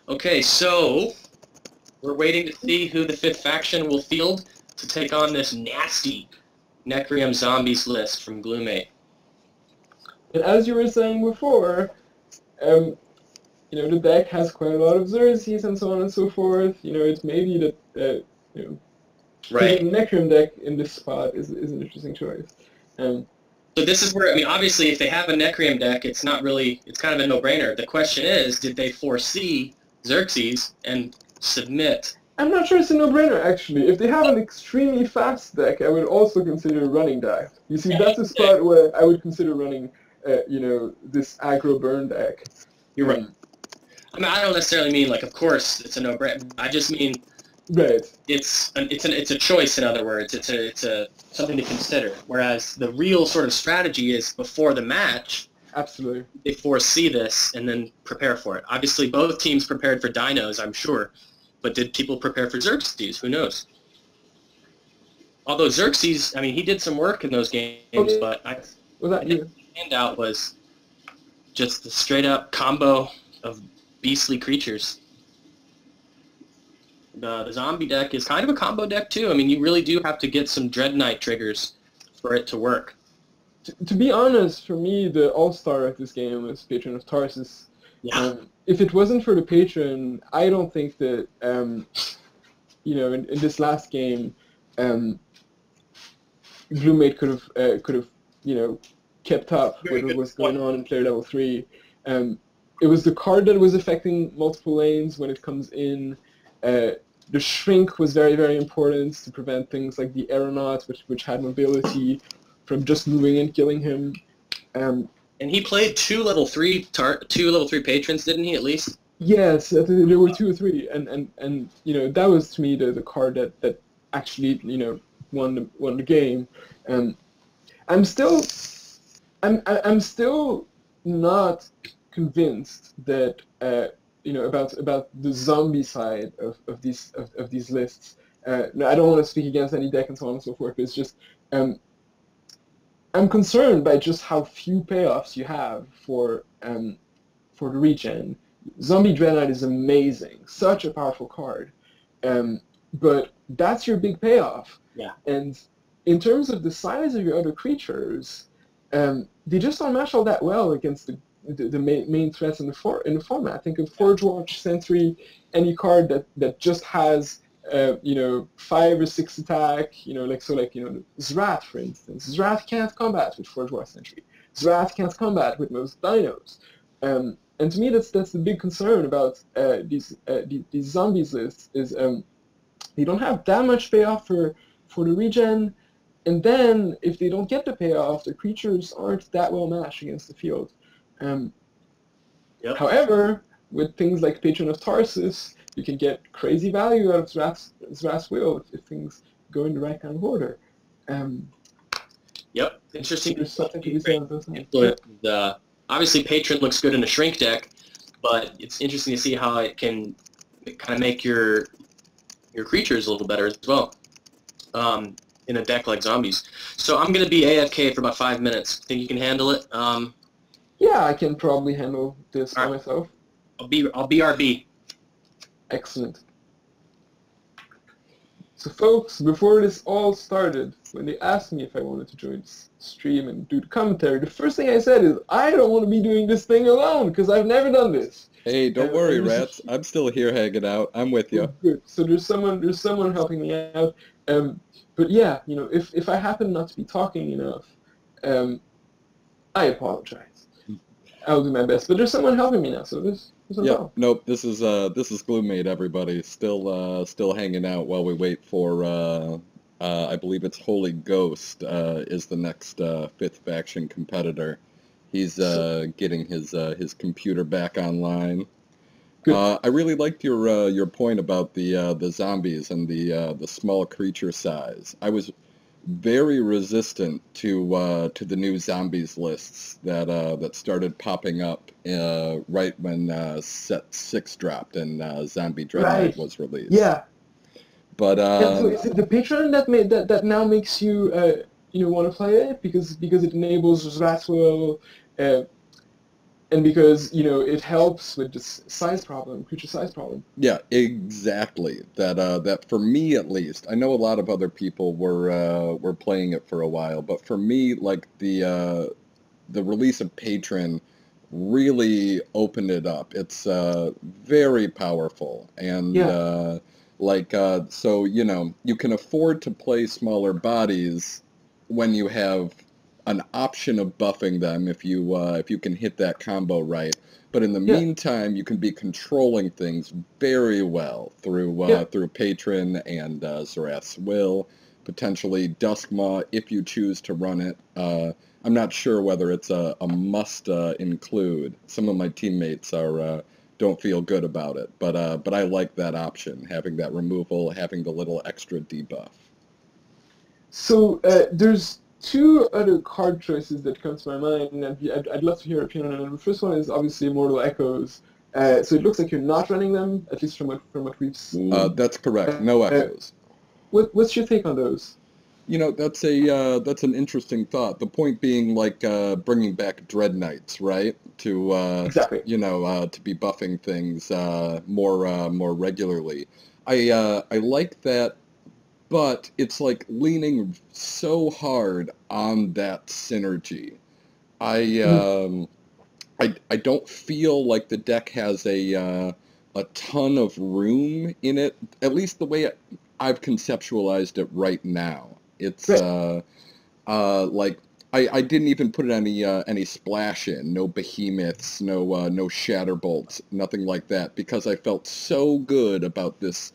Okay, so we're waiting to see who the 5th faction will field to take on this nasty Necrium Zombies list from Gloomate. And as you were saying before, the deck has quite a lot of Xerxes and so on and so forth. It's maybe that putting Necrium deck in this spot is an interesting choice. So this is where, obviously, if they have a Necrium deck, it's kind of a no-brainer. The question is, did they foresee Xerxes and submit? I'm not sure it's a no-brainer, actually. If they have an extremely fast deck, I would also consider running that. You see, that's a spot where I would consider running, this aggro burn deck. You're right. I don't necessarily mean, of course, it's a no-brainer. I just mean... Right. It's a choice, in other words. It's something to consider. Whereas the real sort of strategy is before the match. Absolutely. They foresee this and then prepare for it. Obviously, both teams prepared for Dinos, I'm sure. But did people prepare for Xerxes? Who knows? Although Xerxes, he did some work in those games, but the standout was just the straight-up combo of beastly creatures. The zombie deck is kind of a combo deck, too. You really do have to get some Dread Knight triggers for it to work. To be honest, for me, the all-star of this game was Patron of Tarsus. Yeah. If it wasn't for the Patron, I don't think that, in this last game, Gloomate could have, kept up with what was going on in player level 3. It was the card that was affecting multiple lanes when it comes in. The shrink was very, very important to prevent things like the aeronaut, which had mobility, from just moving and killing him. And he played two level 3 patrons, didn't he, at least? Yes, there were 2 or 3, and that was to me the card that actually won the game. I'm still not convinced that about the zombie side of these lists. No, I don't want to speak against any deck and so on and so forth, but it's just I'm concerned by just how few payoffs you have for the regen. Zombie Dread Knight is amazing, such a powerful card, but that's your big payoff. Yeah. And in terms of the size of your other creatures, they just don't match all that well against the main threats in the format. Think of Forge Watch, Sentry, any card that just has 5 or 6 attack. Zrath, for instance. Zrath can't combat with Forge Watch, Sentry. Zrath can't combat with most dinos. And to me, that's the big concern about these zombies lists is they don't have that much payoff for the regen, and then if they don't get the payoff, the creatures aren't that well matched against the field. Yep. However, with things like Patron of Tarsus, you can get crazy value out of Zrath's Will if things go in the right kind of order. Yep, interesting. There's something to be said on those sides. Obviously, Patron looks good in a shrink deck, but it's interesting to see how it can kind of make your creatures a little better as well in a deck like Zombies. So I'm going to be AFK for about 5 minutes. Think you can handle it? Yeah, I can probably handle this by myself. I'll BRB. Excellent. So folks, before this all started, when they asked me if I wanted to join the stream and do the commentary, the first thing I said is, I don't want to be doing this thing alone, because I've never done this. Hey, don't worry, Rats. I'm still here hanging out. I'm with you. Good. So there's someone helping me out. But yeah, if I happen not to be talking enough, I apologize. I'll do my best. But there's someone helping me now, so there's no problem. Nope. This is Gloomate, everybody. Still hanging out while we wait for I believe it's Holy Ghost is the next 5th faction competitor. He's getting his computer back online. I really liked your point about the zombies and the small creature size. I was very resistant to the new zombies lists that started popping up right when Set 6 dropped and Zombie Dread Knight was released. Yeah. But so is it the Patron that now makes you want to play it because it enables Zrathwell and because it helps with this creature size problem. Yeah, exactly. That for me at least, I know a lot of other people were playing it for a while, but for me, like the release of Patron really opened it up. It's very powerful, and Yeah, so you can afford to play smaller bodies when you have an option of buffing them if you can hit that combo right. But in the yeah, meantime, you can be controlling things very well yeah. through Patron and Zarath's Will, potentially Duskmaw if you choose to run it. I'm not sure whether it's a must include. Some of my teammates don't feel good about it, but I like that option, having that removal, having the little extra debuff. So there's two other card choices that come to my mind, and I'd love to hear your opinion on them. The first one is obviously Immortal Echoes. So it looks like you're not running them, at least from what we've seen. That's correct. No Uh, echoes. what's your take on those? That's an interesting thought. The point being, like bringing back Dread Knights, right? Exactly. To be buffing things more regularly. I like that, but it's like leaning so hard on that synergy. I Mhm. um, I don't feel like the deck has a ton of room in it, at least the way I've conceptualized it right now. It's Right. like I didn't even put any splash in, no behemoths, no shatterbolts, nothing like that, because I felt so good about this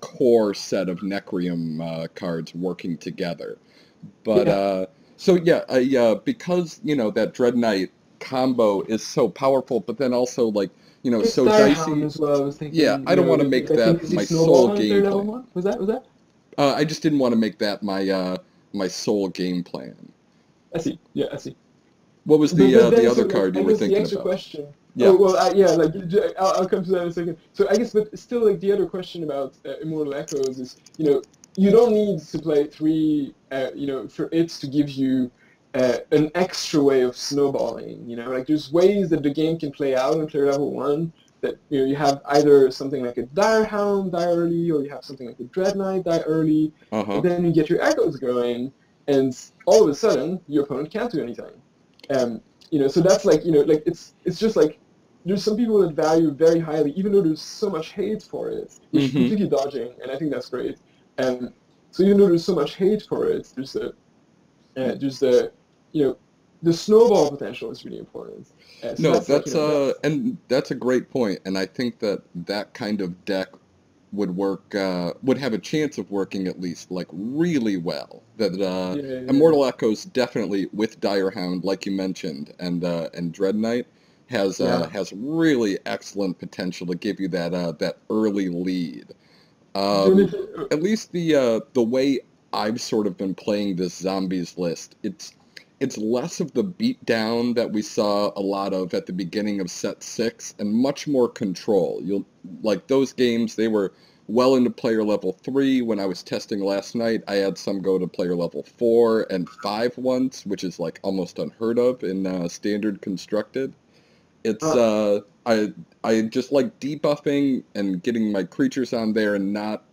core set of Necrium cards working together. But Yeah. so yeah, because that Dread Knight combo is so powerful, but then also like It's so Direhound dicey. as well. I was Yeah, thinking, I don't want to make I think that is he my sole Snowball on third game level plan. one? Was that? I just didn't want to make that my sole game plan. I see. Yeah, I see. What was But the then, so other like, card I you were guess the thinking extra about? question. Yeah. Oh well, yeah, like I'll come to that in a second. So I guess, but still, like the other question about Immortal Echoes is, you don't need to play three, for it to give you an extra way of snowballing. Like there's ways that the game can play out on player level one. That you have either something like a Direhound die early, or you have something like a Dread Knight die early, and Uh-huh. then you get your Echoes going, and all of a sudden your opponent can't do anything. Um, so that's like, like it's just like there's some people that value very highly, even though there's so much hate for it, which Mm-hmm. completely dodging, and I think that's great. So even though there's so much hate for it, there's you know, the snowball potential is really important. So No, that's like, that's and that's a great point, and I think that kind of deck would have a chance of working at least like really well. That yeah, yeah, yeah. Immortal Echoes definitely with Direhound, like you mentioned, and Dread Knight Yeah. has really excellent potential to give you that early lead. The only Um, thing, at least the way I've sort of been playing this zombies list, it's less of the beatdown that we saw a lot of at the beginning of set 6 and much more control. You'll like those games, they were well into player level 3. When I was testing last night, I had some go to player level 4 and 5 once, which is like almost unheard of in standard constructed. It's uh, I just like debuffing and getting my creatures on there and not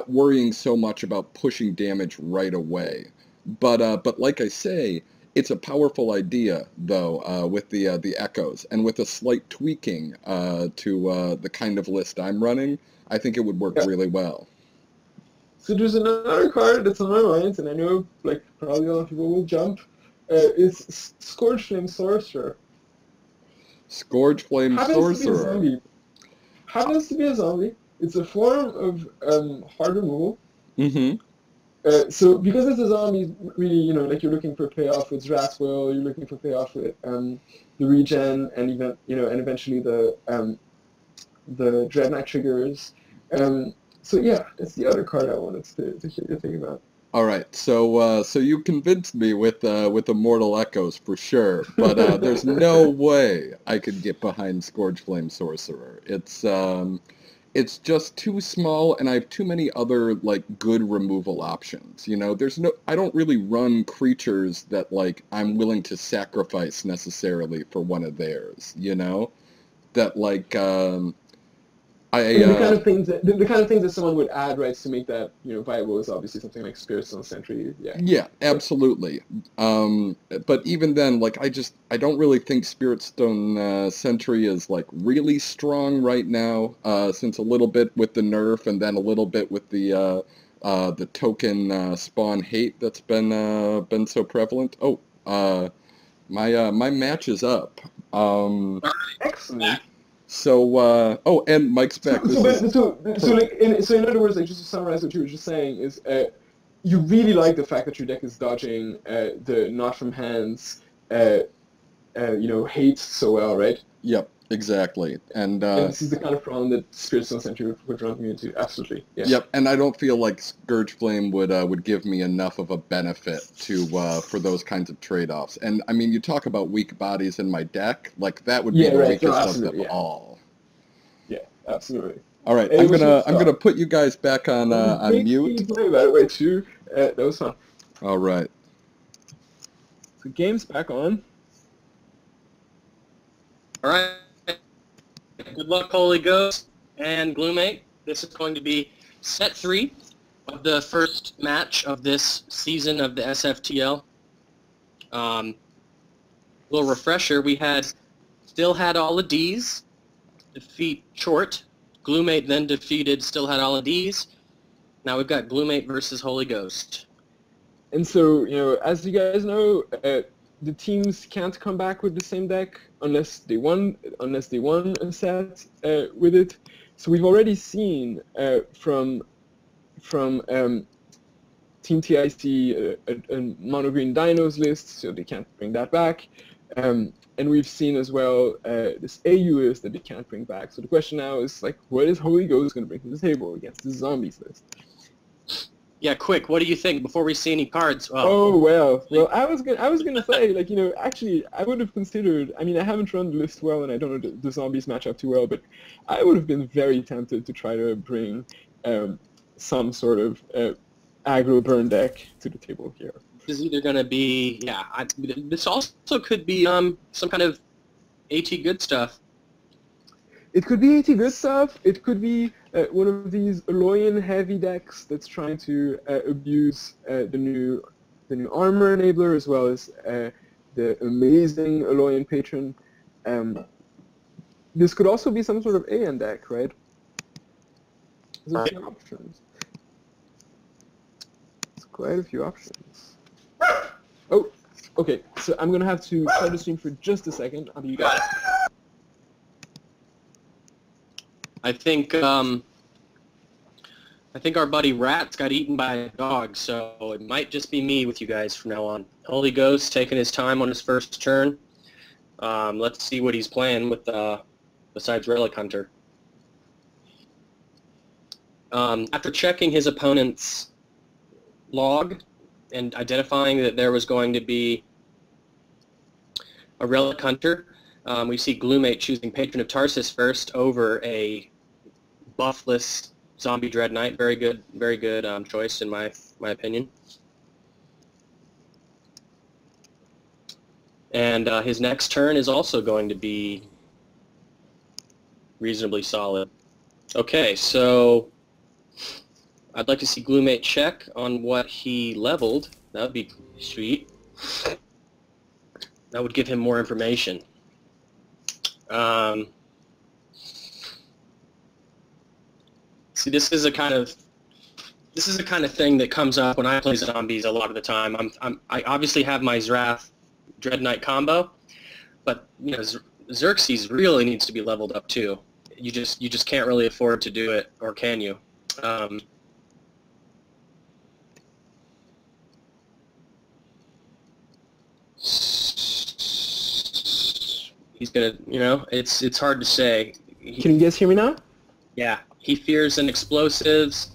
worrying so much about pushing damage right away. But like I say, it's a powerful idea though with the echoes and with a slight tweaking to the kind of list I'm running. I think it would work yeah. really well. So there's another card that's on my mind, and I know like probably a lot of people will jump. It's Scourge Flame Sorcerer. Scourge Flame Happens to be a Sorcerer. zombie. Happens to be a zombie. It's a form of hard removal. Mm-hmm. So because it's a zombie, really, like you're looking for payoff with Draswell, you're looking for payoff with the regen, and even and eventually the Dread Knight triggers. So yeah, that's the other card I wanted to hear you think about. All right, so you convinced me with Immortal Echoes for sure, but there's no way I could get behind Scourge Flame Sorcerer. it's just too small, and I have too many other like good removal options. You know, I don't really run creatures that like I'm willing to sacrifice necessarily for one of theirs. You know, that like I mean, the kind of things that the kind of things that someone would add, right, to make that viable is obviously something like Spirits on Sentry. Yeah. Yeah, absolutely. But even then, like I don't really think Spirit Stone Sentry is like really strong right now. Since a little bit with the nerf, and then a little bit with the token spawn hate that's been so prevalent. Oh, my match is up. Excellent. So and Mike's back. So in other words, like just to summarize what you were just saying is, you really like the fact that your deck is dodging the not from hands, hate so well, right? Yep, exactly. And this is the kind of problem that Spirit Stone Sentry would run me into. Absolutely. Yeah. Yep, and I don't feel like Scourge Flame would give me enough of a benefit to for those kinds of trade-offs. And I mean, you talk about weak bodies in my deck, like that would be the weakest of them all. Yeah, absolutely. All right, I'm gonna put you guys back on mute. By the way, too. That was fun. All right. So game's back on. All right. Good luck, Holy Ghost and Gloomate. This is going to be set 3 of the first match of this season of the SFTL. Little refresher, we still had all the Ds defeat Short. Gloomate then defeated Still Had All the Ds. Now we've got Gloomate versus Holy Ghost. And so, as you guys know, the teams can't come back with the same deck unless they won a set with it. So we've already seen from Team TIC a mono green dinos list, so they can't bring that back. And we've seen as well this AU list that they can't bring back. So the question now is like, what is Holy Ghost going to bring to the table against the zombies list? Yeah, quick. What do you think before we see any cards? Well, I was gonna say, like, actually, I would have considered. I mean, I haven't run the list well, and I don't know the zombies match up too well, but I would have been very tempted to try to bring some sort of aggro burn deck to the table here. This is either gonna be this also could be some kind of AT good stuff. It could be AT good stuff. It could be one of these Aloyan heavy decks that's trying to abuse the new armor enabler, as well as the amazing Aloyan patron. This could also be some sort of AN deck, right? There's a few options. There's quite a few options. Oh, okay. So I'm gonna have to start the stream for just a second. I'll be back. I think our buddy Rat's got eaten by a dog, so it might just be me with you guys from now on. Holy Ghost taking his time on his first turn. Let's see what he's playing with besides Relic Hunter. After checking his opponent's log and identifying that there was going to be a Relic Hunter, we see Gloomate choosing Patron of Tarsus first over a buffless Zombie Dread Knight. Very good choice in my opinion. And his next turn is also going to be reasonably solid. Okay, so I'd like to see Gloomate check on what he leveled. That would be sweet. That would give him more information. See, this is a kind of thing that comes up when I play zombies a lot of the time. I obviously have my Zrath Dread Knight combo, but Xerxes really needs to be leveled up too. You just can't really afford to do it, or can you? He's gonna, it's hard to say. Can you guys hear me now? Yeah, he fears an explosives.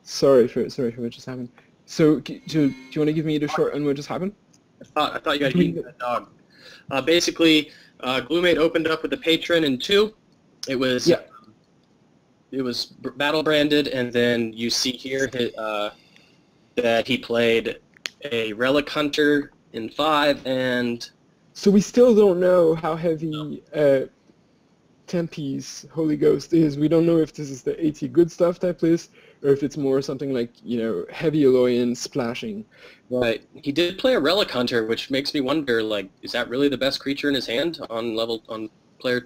Sorry for what just happened. So, do you want to give me the short on what just happened? I thought you got eaten by a dog. Basically, Gloomate opened up with a patron in 2. It was battle branded, and then you see here that he played a Relic Hunter in 5, and So we still don't know how heavy Tempe's Holy Ghost is. We don't know if this is the AT good stuff type list, or if it's more something like, heavy alloying splashing. right. He did play a Relic Hunter, which makes me wonder, like, is that really the best creature in his hand on player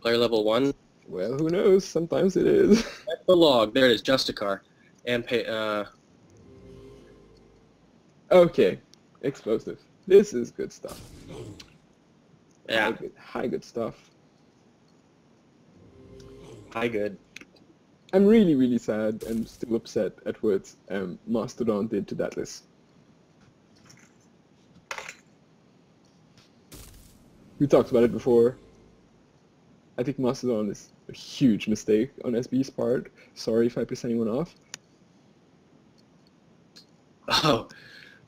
level 1? Well, who knows? Sometimes it is. That's the log. There it is, Justicar. And Okay, explosive. This is good stuff. yeah, High good stuff. high good. I'm really, really sad and still upset at what Mastodon did to that list. We talked about it before. I think Mastodon is a huge mistake on SB's part. Sorry if I piss anyone off. Oh,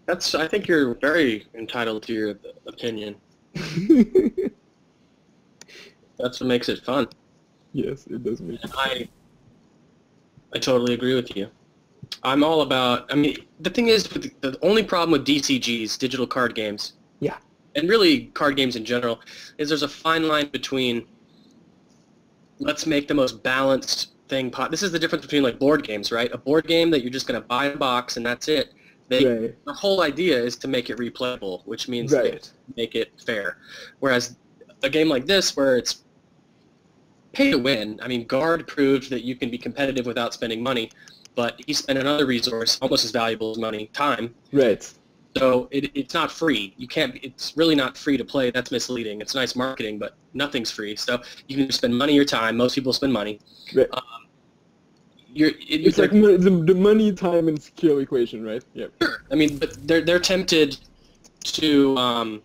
I think you're very entitled to your opinion. That's what makes it fun. Yes, it does make And I totally agree with you. I'm all about, the thing is, the only problem with DCGs, digital card games, Yeah. and really card games in general, is there's a fine line between let's make the most balanced thing. This is the difference between like board games, right? A board game that you're just going to buy in a box and that's it. The whole idea is to make it replayable, which means they make it fair. Whereas a game like this, where it's pay to win, Guard proved that you can be competitive without spending money, but he spent another resource, almost as valuable as money, time. Right. So it's not free. It's really not free to play. That's misleading. It's nice marketing, but nothing's free. So you can spend money or time. Most people spend money. Right. It's like the money, time, and skill equation, right? Yeah. Sure. But they're tempted to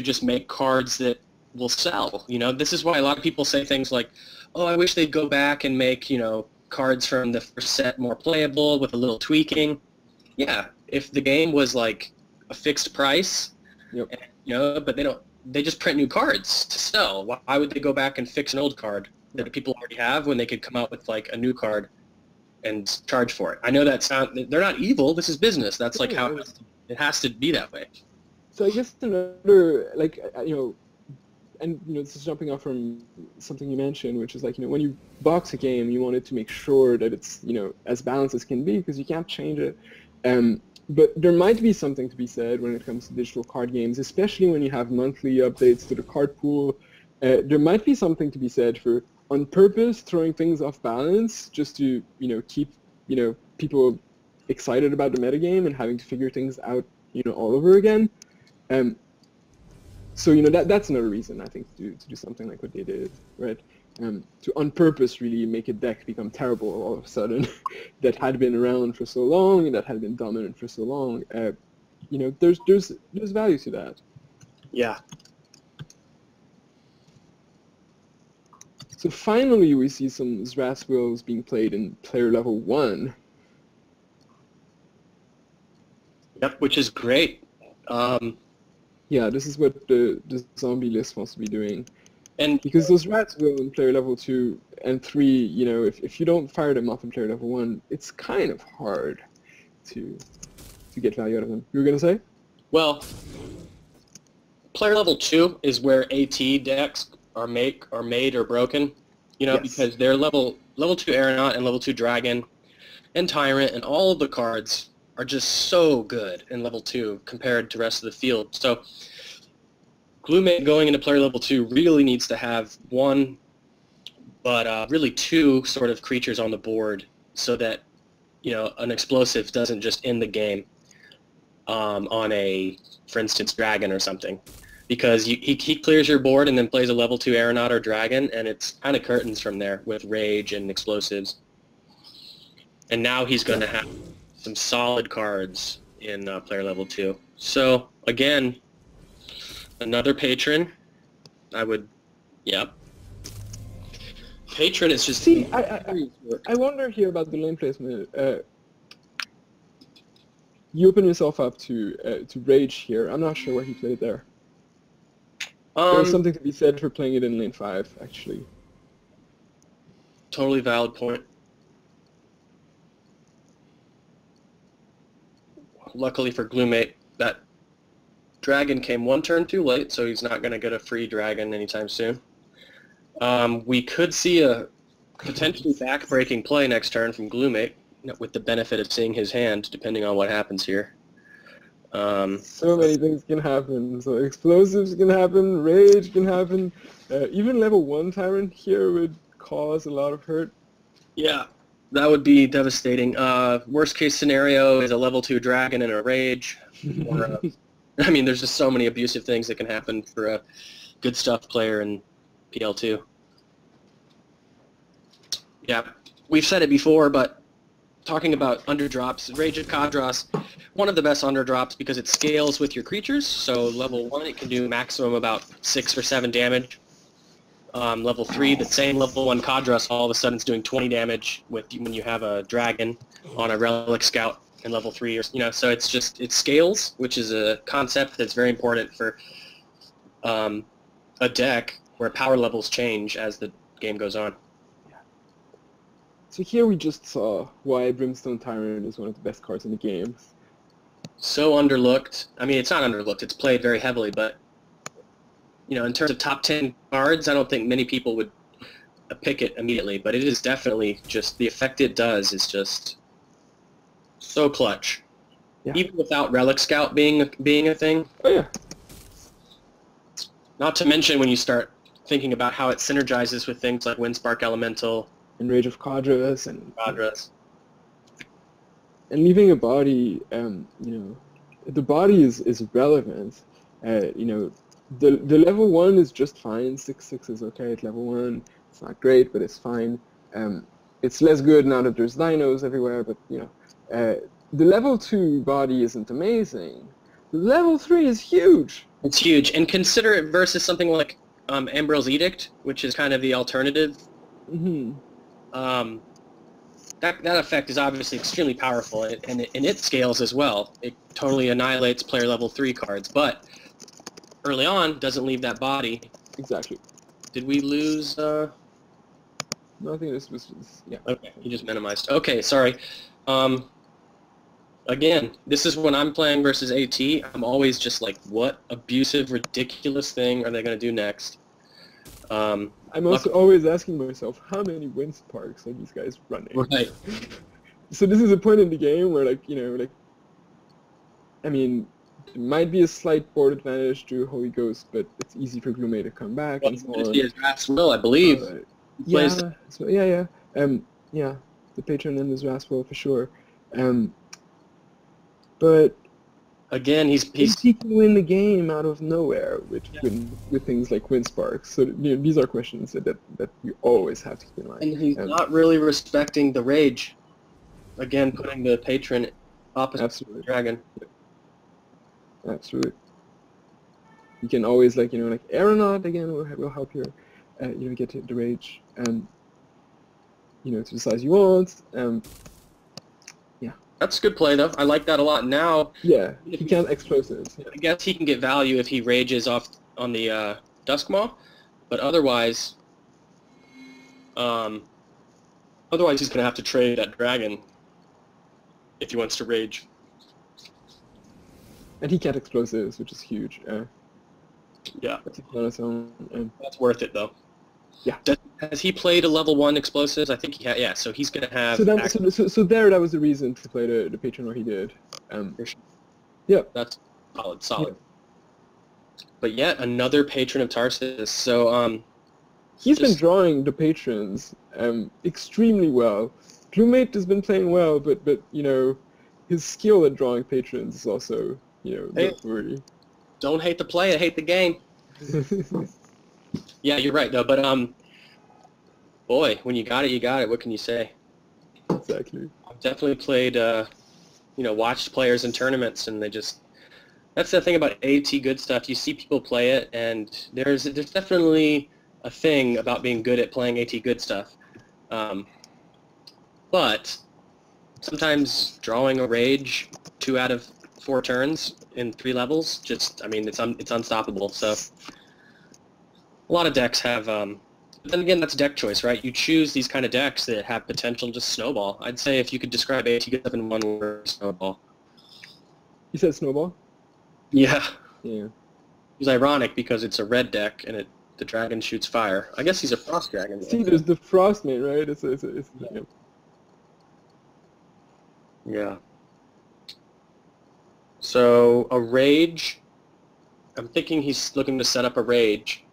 just make cards that will sell. This is why a lot of people say things like, "Oh, I wish they'd go back and make cards from the first set more playable with a little tweaking." Yeah, if the game was like a fixed price, but they just print new cards to sell. Why would they go back and fix an old card that people already have when they could come out with like a new card and charge for it? I know they're not evil. This is business. That's like how it has to be that way. So I guess another, this is jumping off from something you mentioned, which is like, when you box a game, you wanted to make sure that it's, as balanced as can be, because you can't change it. But there might be something to be said when it comes to digital card games, especially when you have monthly updates to the card pool. There might be something to be said for on purpose throwing things off balance just to, keep, people excited about the metagame and having to figure things out, all over again. So, that's another reason, I think, to do something like what they did, right? To on purpose really make a deck become terrible all of a sudden that had been around for so long and that had been dominant for so long. There's value to that. Yeah. So finally we see some Zras Wills being played in player level 1. Yep, which is great. Yeah, this is what the zombie list wants to be doing. And because those rats will in player level 2 and 3, if you don't fire them off in player level 1, it's kind of hard to get value out of them. You were going to say? Well, player level 2 is where AT decks are made or broken, Yes. because they're level 2 Aeronaut and level 2 Dragon and Tyrant and all of the cards are just so good in level 2 compared to the rest of the field. So Gloomate going into player level 2 really needs to have one, but really two sort of creatures on the board so that, an explosive doesn't just end the game on a, for instance, Dragon or something. Because he clears your board and then plays a level 2 Aeronaut or Dragon, and it's kind of curtains from there with Rage and explosives. And now he's going to have some solid cards in player level 2. So, again, another patron. Patron is just... See, I wonder here about the lane placement. you open yourself up to rage here. I'm not sure what he played there. There's something to be said for playing it in lane 5, actually. Totally valid point. Luckily for Gloomate, that dragon came one turn too late, so he's not going to get a free dragon anytime soon. We could see a potentially back-breaking play next turn from Gloomate, with the benefit of seeing his hand, depending on what happens here. So many things can happen. So explosives can happen, rage can happen. Even level 1 Tyrant here would cause a lot of hurt. Yeah, that would be devastating. Worst case scenario is a level 2 dragon and a rage. Or I mean, there's just so many abusive things that can happen for a good stuff player in PL2. Yeah, we've said it before, but talking about underdrops, Rage of Kadros, one of the best underdrops because it scales with your creatures. So level 1, it can do maximum about 6 or 7 damage. Level 3, the same level 1 Kadros, all of a sudden it's doing 20 damage when you have a dragon on a Relic Scout in level 3. So it's just, it scales, which is a concept that's very important for a deck where power levels change as the game goes on. So here we just saw why Brimstone Tyrant is one of the best cards in the game. So underlooked. I mean, it's not underlooked. It's played very heavily, but in terms of top 10 cards, I don't think many people would pick it immediately. But it is definitely just the effect it does is just so clutch. Yeah. Even without Relic Scout being a thing. Oh yeah. Not to mention when you start thinking about how it synergizes with things like Windspark Elemental. And Rage of Kadros and Kadros. And leaving a body, the body is relevant. The level 1 is just fine. 6/6 is okay at level 1. It's not great, but it's fine. It's less good now that there's dinos everywhere, but the level 2 body isn't amazing. The level 3 is huge. It's huge, and consider it versus something like Ambrel's Edict, which is kind of the alternative. Mm-hmm. That effect is obviously extremely powerful, and it scales as well. It totally annihilates player level 3 cards, but early on doesn't leave that body. Exactly. Did we lose? No, I think this was yeah. Okay, you just minimized. Okay, sorry. Again, this is when I'm playing versus AT. I'm always just like, what abusive, ridiculous thing are they going to do next? I'm also always asking myself, how many Windsparks are these guys running? Right. So this is a point in the game where, I mean, it might be a slight board advantage to Holy Ghost, but it's easy for Gloomate to come back and so on. Is Raswell, I believe. Yeah, so, yeah. The patron name is Raswell for sure. But again, he can win the game out of nowhere with things like Windsparks. So these are questions that you always have to keep in mind. And he's not really respecting the rage. Again, putting the patron opposite the dragon. Absolutely. You can always Aeronaut again will help you get to the rage to the size you want. That's a good play, though. I like that a lot. Now, yeah, he can't explosives. Yeah. I guess he can get value if he rages off on the Duskmaw, but otherwise he's going to have to trade that dragon if he wants to rage. And he can't explosives, which is huge. Yeah. That's on its own. That's worth it, though. Yeah. Has he played a level 1 explosives? I think he had. Yeah. So he's going to have. So there, that was the reason to play the patron where he did. Yeah. That's solid. Yeah. But yet another patron of Tarsus. So he's been drawing the patrons extremely well. Gloomate has been playing well, but his skill at drawing patrons is also noteworthy. Don't hate the play, I hate the game. Yeah, you're right, though. But, boy, when you got it, you got it. What can you say? Exactly. I've definitely played, watched players in tournaments, and that's the thing about AT good stuff. You see people play it, and there's definitely a thing about being good at playing AT good stuff. But sometimes drawing a Rage 2 out of 4 turns in 3 levels, just, I mean, it's unstoppable. So a lot of decks have, but then again, that's deck choice, right? You choose these kind of decks that have potential to snowball. I'd say if you could describe AT7 in one word, snowball. You said snowball? Yeah. Yeah. It's ironic because it's a red deck and the dragon shoots fire. I guess he's a frost dragon. See, there's the Frostmane, right? Yeah. Yeah. So a Rage, I'm thinking he's looking to set up a Rage.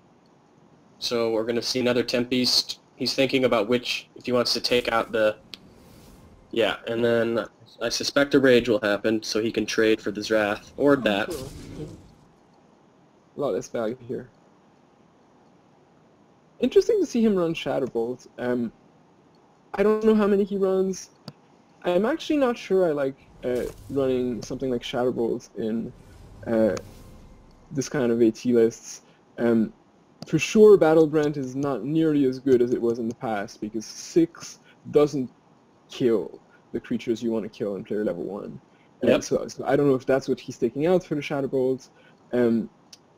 So we're going to see another Tempeast. He's thinking about which, if he wants to take out the, yeah, and then I suspect a Rage will happen so he can trade for the Zrath, or that. Cool. A lot less value here. Interesting to see him run Shadowbolt. I don't know how many he runs. I'm actually not sure I like running something like Shadowbolt in this kind of AT lists. For sure, Battle Brent is not nearly as good as it was in the past because 6 doesn't kill the creatures you want to kill in player level 1. Yep. So I don't know if that's what he's taking out for the Shadowbolt.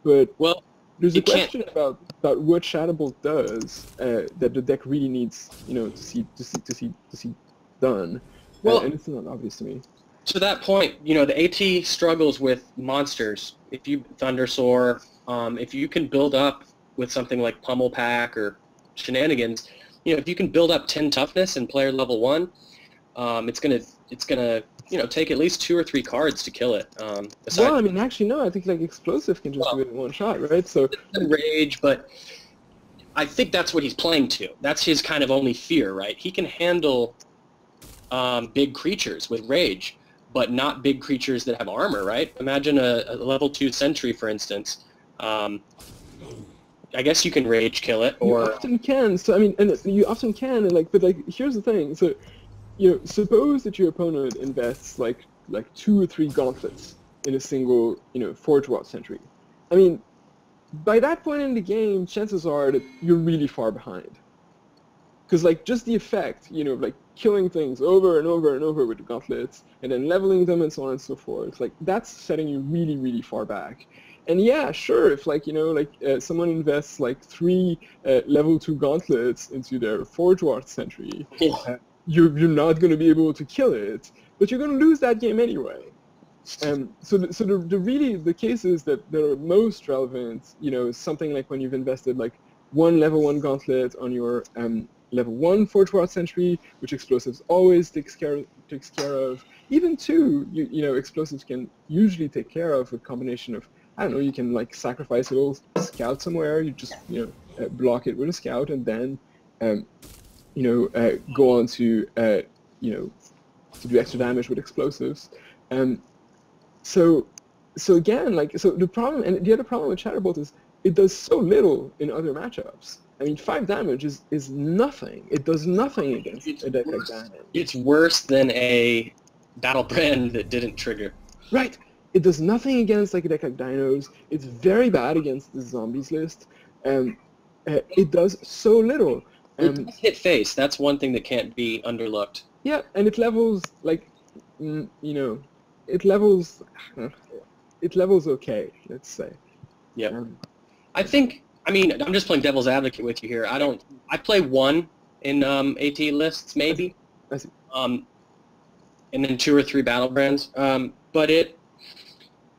But well, there's a question about what Shadowbolt does that the deck really needs, to see done. Well, and it's not obvious to me. To that point, the AT struggles with monsters. If you Thundersoar, if you can build up with something like Pummel Pack or Shenanigans, if you can build up 10 toughness in player level 1, it's gonna take at least 2 or 3 cards to kill it. Well, I mean, actually, no. I think like Explosive can just do it in one shot, right? So Rage, but I think that's what he's playing to. That's his kind of only fear, right? He can handle big creatures with Rage, but not big creatures that have armor, right? Imagine a level 2 Sentry, for instance. I guess you can Rage kill it, or you often can. So I mean, and you often can, but here's the thing. So suppose that your opponent invests like 2 or 3 gauntlets in a single, Forge Rot Sentry. I mean, by that point in the game, chances are that you're really far behind. Because just the effect, killing things over and over and over with the gauntlets, and then leveling them and so on and so forth, that's setting you really, really far back. And yeah, sure, if someone invests 3 level 2 gauntlets into their Forge Rot Sentry, you're not going to be able to kill it, but you're going to lose that game anyway. So the cases that are most relevant, is something like when you've invested 1 level 1 gauntlet on your level 1 Forge Rot Sentry, which Explosives always takes care of. Even 2, Explosives can usually take care of with a combination of, I don't know, you can sacrifice a little scout somewhere, you just block it with a scout, and then go on to to do extra damage with Explosives. So again, the problem, and the other problem with Shadowbolt is it does so little in other matchups. I mean, 5 damage is nothing. It does nothing against a deck like that. It's worse than a Battle Brand that didn't trigger. Right. It does nothing against a deck like Dinos. It's very bad against the Zombies list. It does so little. It does hit face. That's one thing that can't be underlooked. Yeah, and it levels it levels okay, let's say. Yeah. I'm just playing devil's advocate with you here. I play 1 in AT lists maybe. I see. And then 2 or 3 battle brands. But it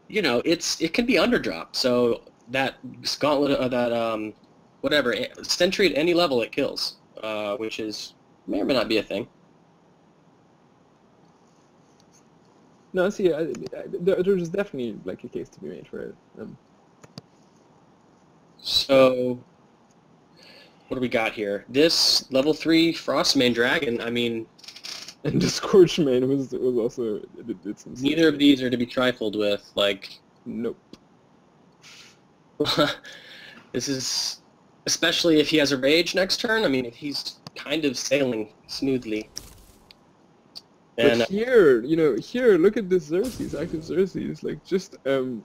can be underdropped. So that gauntlet, whatever, Sentry at any level it kills, which may or may not be a thing. No, see, there's definitely a case to be made for it. So, what do we got here? This level 3 Frostmane Dragon, I mean... And the Scorchmane was also... Did some neither of these are to be trifled with, Nope. This is... Especially if he has a Rage next turn, I mean, he's kind of sailing smoothly. And But here, look at this Xerxes, active Xerxes, just a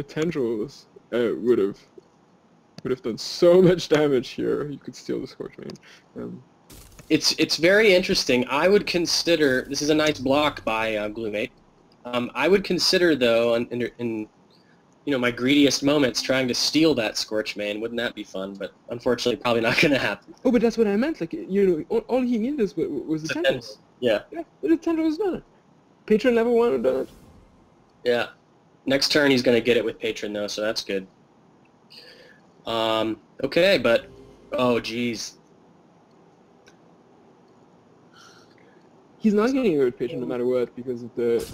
Tendrils would have done so much damage here. You could steal the Scorchmane. It's very interesting. I would consider this is a nice block by Gloomate. I would consider though, in my greediest moments, trying to steal that Scorch Main. Wouldn't that be fun? But unfortunately, probably not going to happen. Oh, but that's what I meant. Like, all he needed was the Tendrils. Yeah. Yeah, the Tendrils done it. Patron level 1 would done it. Yeah. Next turn, he's going to get it with Patron though, so that's good. Okay, but oh geez. He's not getting it with Patron no matter what because of the,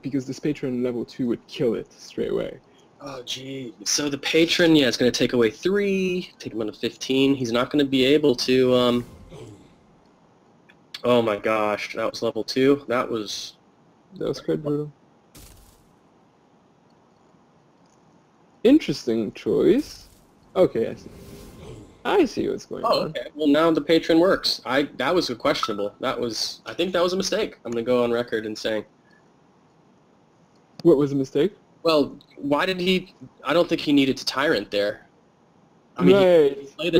because this Patron level 2 would kill it straight away. Oh, gee. So the Patron, yeah, it's going to take away 3, take him on to 15. He's not going to be able to, oh my gosh, that was level 2. That was quite brutal. Interesting choice. Okay, I see what's going on. Oh, okay. Well, now the Patron works. That was questionable. I think that was a mistake. I'm going to go on record and saying. What was a mistake? Well, why did he... I don't think he needed to Tyrant there. I mean, right. He played the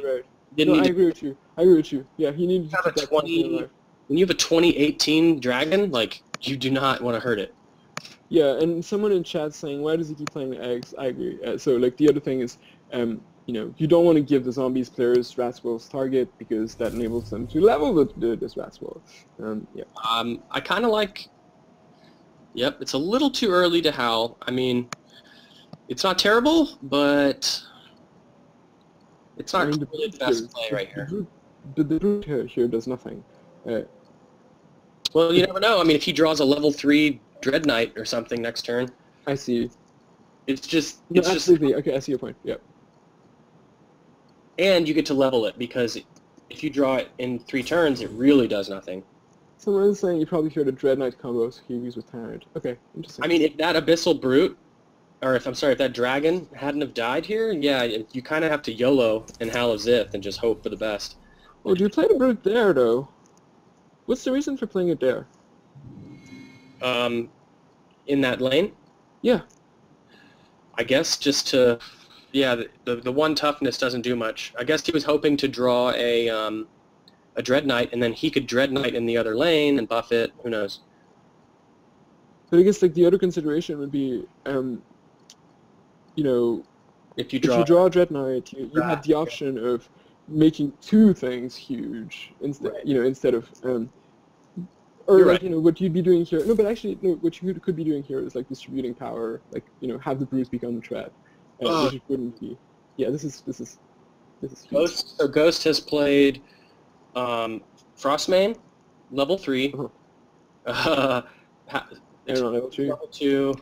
Right. Didn't I agree with you. Yeah, he needed to keep that 20 alive. When you have a 2018 Dragon, like, you do not want to hurt it. Yeah, and someone in chat saying, why does he keep playing the eggs? I agree. So, like, the other thing is, you don't want to give the zombies players Ratswell's target because that enables them to level this Ratswell. Yeah. I kind of like... Yep, it's a little too early to howl. I mean, it's not terrible, but it's not really the best play right here. The brute here does nothing. Well, you never know. I mean, if he draws a level 3 Dread Knight or something next turn... I see. It's just... No, absolutely. Okay, I see your point. Yep. And you get to level it, because if you draw it in 3 turns, it really does nothing. Someone's saying you probably heard a Dread Knight combo, so he agrees with Tyrant. Okay, interesting. I mean, if that Abyssal Brute, or if that Dragon hadn't have died here, yeah, you kind of have to YOLO and Howl of Zith and just hope for the best. Oh, do you play the Brute there, though? What's the reason for playing it there? In that lane? Yeah. I guess just to... Yeah, the 1 toughness doesn't do much. I guess he was hoping to draw a Dread Knight, and then he could Dread Knight in the other lane and buff it. Who knows? But I guess like the other consideration would be, if you draw a Dread Knight, you have the option of making 2 things huge instead, right. Instead of, You're like, right. what you'd be doing here. No, but actually, no, what you could be doing here is like distributing power, like have the Brute become the threat, which it wouldn't be. Yeah, this is huge. Ghost has played Frostmane, level 3. Aeronaut level 2. Level 2.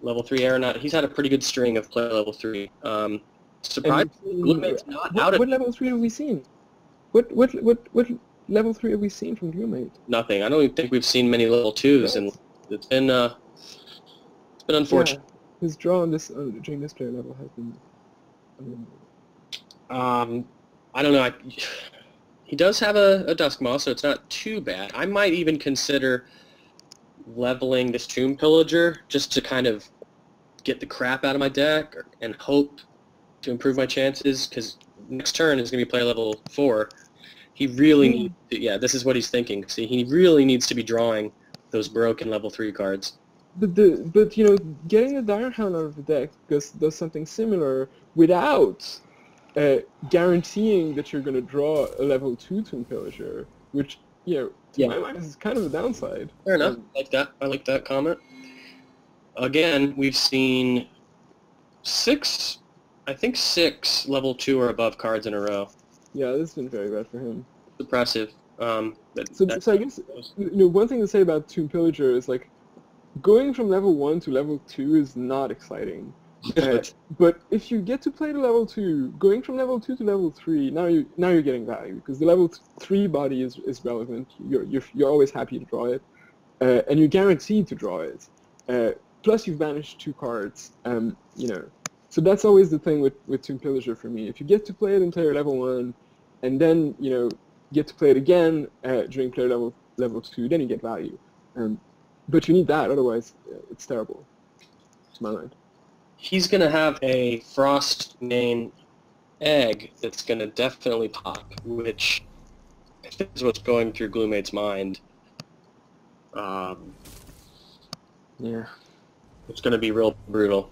Level 3 Aeronaut. He's had a pretty good string of play level 3. Surprised. What level 3 have we seen? What level 3 have we seen from Gloomate? Nothing. I don't even think we've seen many level 2s, and it's been unfortunate. Yeah, his draw on this during this player level has been. I don't know. He does have a Duskmaw, so it's not too bad. I might even consider leveling this Tomb Pillager just to kind of get the crap out of my deck and hope to improve my chances, because next turn is going to be player level 4. He really needs to, yeah, this is what he's thinking. See, he really needs to be drawing those broken level 3 cards. But getting the Dire Hound out of the deck does something similar without guaranteeing that you're going to draw a level 2 Tomb Pillager, which, to my mind is kind of a downside. Fair enough. I like that comment. Again, we've seen 6 level 2 or above cards in a row. Yeah, this has been very bad for him. It's impressive. So I guess, one thing to say about Tomb Pillager is, like, going from level 1 to level 2 is not exciting. But if you get to play the level 2, going from level 2 to level 3, now you're getting value, because the level 3 body is relevant. You're always happy to draw it, and you're guaranteed to draw it. Plus you've banished 2 cards. So that's always the thing with Tomb Pillager for me. If you get to play it in player level 1, and then get to play it again during player level 2, then you get value. But you need that, otherwise it's terrible, to my mind. He's going to have a Frostmane egg that's going to definitely pop, which I think is what's going through Gloommate's mind. Yeah. It's going to be real brutal.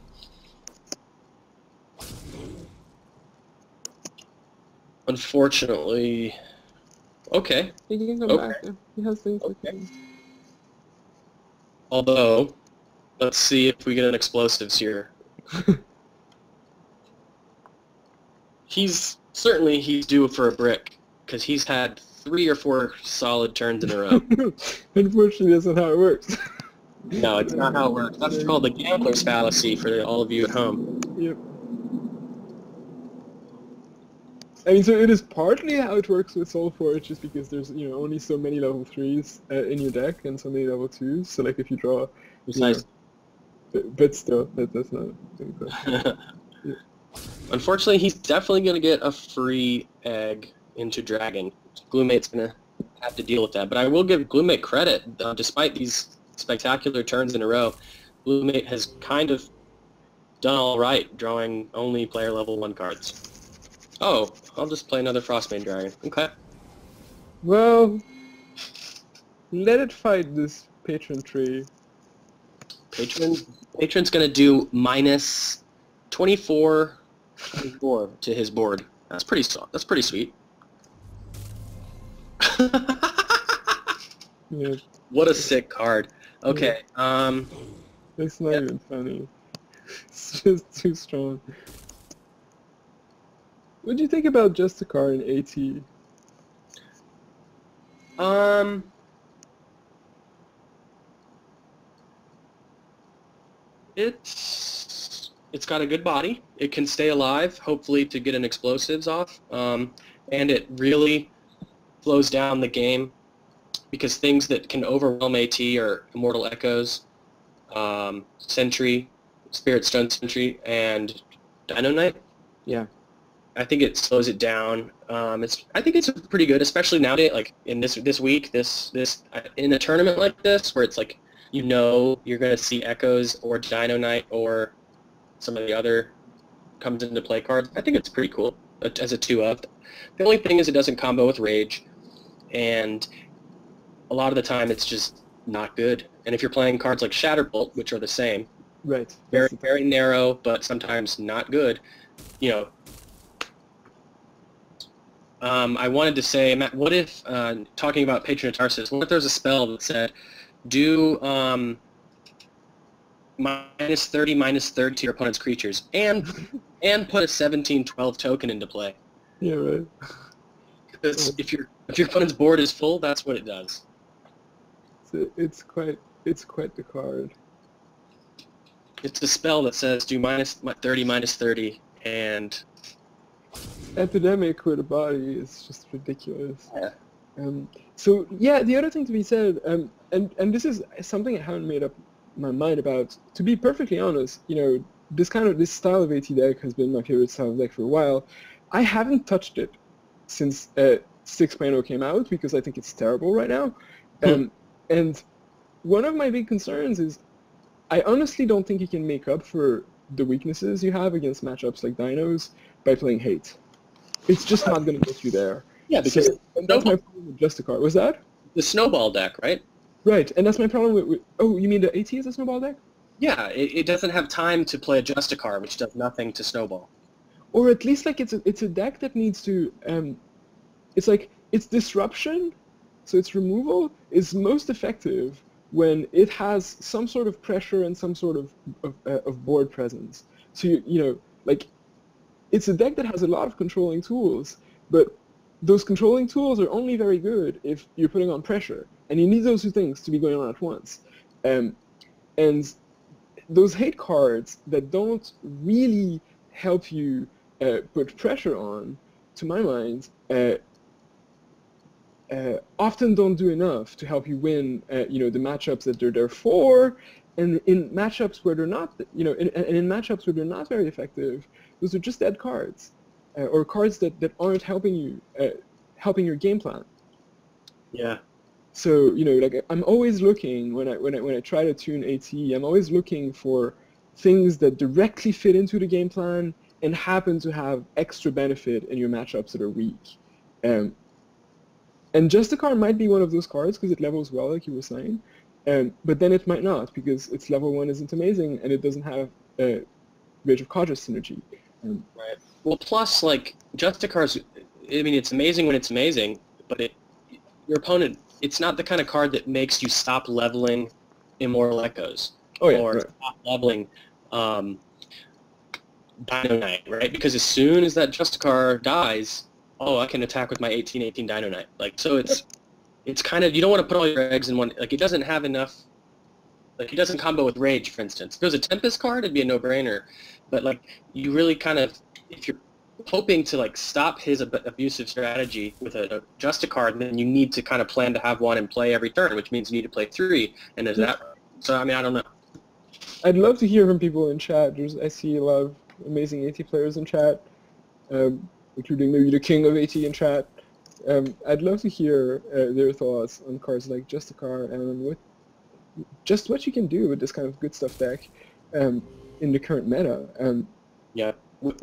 Unfortunately, okay. He can come Okay. back. He has things like Okay. that. Although, let's see if we get an explosives here. He's due for a brick because he's had 3 or 4 solid turns in a row. Unfortunately, that's not how it works. No, it's not how it works. That's called the gambler's fallacy for all of you at home. Yep. I mean, so it is partly how it works with Soulforge, just because there's only so many level 3s in your deck and so many level 2s. So like if you draw, but still, that's not. Yeah. Unfortunately, he's definitely going to get a free egg into Dragon. Gloommate's going to have to deal with that. But I will give Gloommate credit. Despite these spectacular turns in a row, Gloommate has kind of done all right, drawing only player level 1 cards. Oh, I'll just play another Frostbane Dragon. Okay. Well, let it fight this patron tree. Patron's going to do minus 24 to his board. That's pretty sweet. Yeah. What a sick card. Okay. It's not even funny. It's just too strong. What do you think about Justicar in AT? It's got a good body. It can stay alive, hopefully to get an explosives off. And it really slows down the game because things that can overwhelm AT are Immortal Echoes, Sentry, Spirit Stone Sentry, and Dino Knight. Yeah. I think it slows it down. I think it's pretty good, especially nowadays. Like in this week, this in a tournament like this, where it's like you're going to see Echoes or Dino Knight or some of the other comes into play cards. I think it's pretty cool as a 2-of. The only thing is it doesn't combo with Rage, and a lot of the time it's just not good. And if you're playing cards like Shatterbolt, which are the same, right, very narrow, but sometimes not good, I wanted to say, Matt, what if, talking about Patron of Tarsus, what if there's a spell that said, do minus 30 to your opponent's creatures, and put a 17/12 token into play? Yeah, right. Because if your opponent's board is full, that's what it does. So it's quite the card. It's a spell that says do minus 30, and Epidemic with a body is just ridiculous. Yeah. So yeah, the other thing to be said, and this is something I haven't made up my mind about. To be perfectly honest, this style of AT deck has been my favorite style of deck for a while. I haven't touched it since 6.0 came out because I think it's terrible right now. And one of my big concerns is I honestly don't think you can make up for the weaknesses you have against matchups like Dinos by playing Hate. It's just not going to get you there. Yeah, because that's my problem with Justicar. Was that? The Snowball deck, right? Right, and that's my problem with oh, you mean the AT is a Snowball deck? Yeah, it doesn't have time to play a Justicar, which does nothing to Snowball. Or at least like it's a deck that needs to it's like its disruption, so its removal is most effective when it has some sort of pressure and some sort of board presence. So like it's a deck that has a lot of controlling tools, but those controlling tools are only very good if you're putting on pressure, and you need those two things to be going on at once. And those hate cards that don't really help you put pressure on, to my mind, often don't do enough to help you win, the matchups that they're there for, and in matchups where they're not, in matchups where they're not very effective, those are just dead cards, or cards that aren't helping you, helping your game plan. Yeah. So like I'm always looking when I try to tune AT, I'm always looking for things that directly fit into the game plan and happen to have extra benefit in your matchups that are weak. And Justicar might be one of those cards because it levels well, like you were saying, but then it might not because its level 1 isn't amazing and it doesn't have Rage of Kadra synergy. Right. Well, plus, like, Justicar's, I mean, it's amazing when it's amazing, but your opponent, it's not the kind of card that makes you stop leveling Immortal Echoes. Oh, yeah, or right. stop leveling Dino Knight, right? Because as soon as that Justicar dies, oh, I can attack with my 18/18 Dino Knight. Like, so it's kind of, you don't want to put all your eggs in one, like, it doesn't have enough, like, it doesn't combo with Rage, for instance. If it was a Tempest card, it'd be a no-brainer. But, like, you really kind of, if you're hoping to, like, stop his abusive strategy with a Justicar, then you need to kind of plan to have one in play every turn, which means you need to play 3, and there's that. So, I mean, I don't know. I'd love to hear from people in chat. I see a lot of amazing AT players in chat, including maybe the king of AT in chat. I'd love to hear their thoughts on cards like Justicar and what you can do with this kind of good stuff deck in the current meta. Yeah,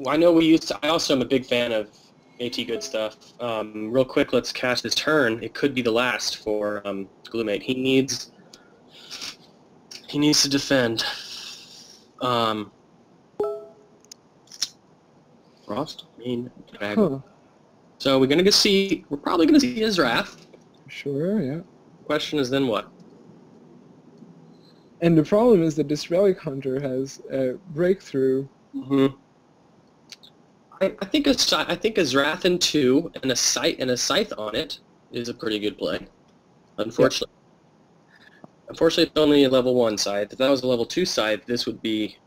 I know I also am a big fan of AT good stuff. Real quick, let's cast his turn. It could be the last for Gloomate. He needs to defend. Frost, Rain, Dragon. Huh. So we're probably gonna see his Wrath. Sure, yeah. Question is then what? And the problem is that this Relic Hunter has a breakthrough. Mm-hmm. I think a Wrath in 2 and a Scythe on it is a pretty good play. Unfortunately. Yep. Unfortunately, it's only a level 1 Scythe. If that was a level 2 Scythe, this would be,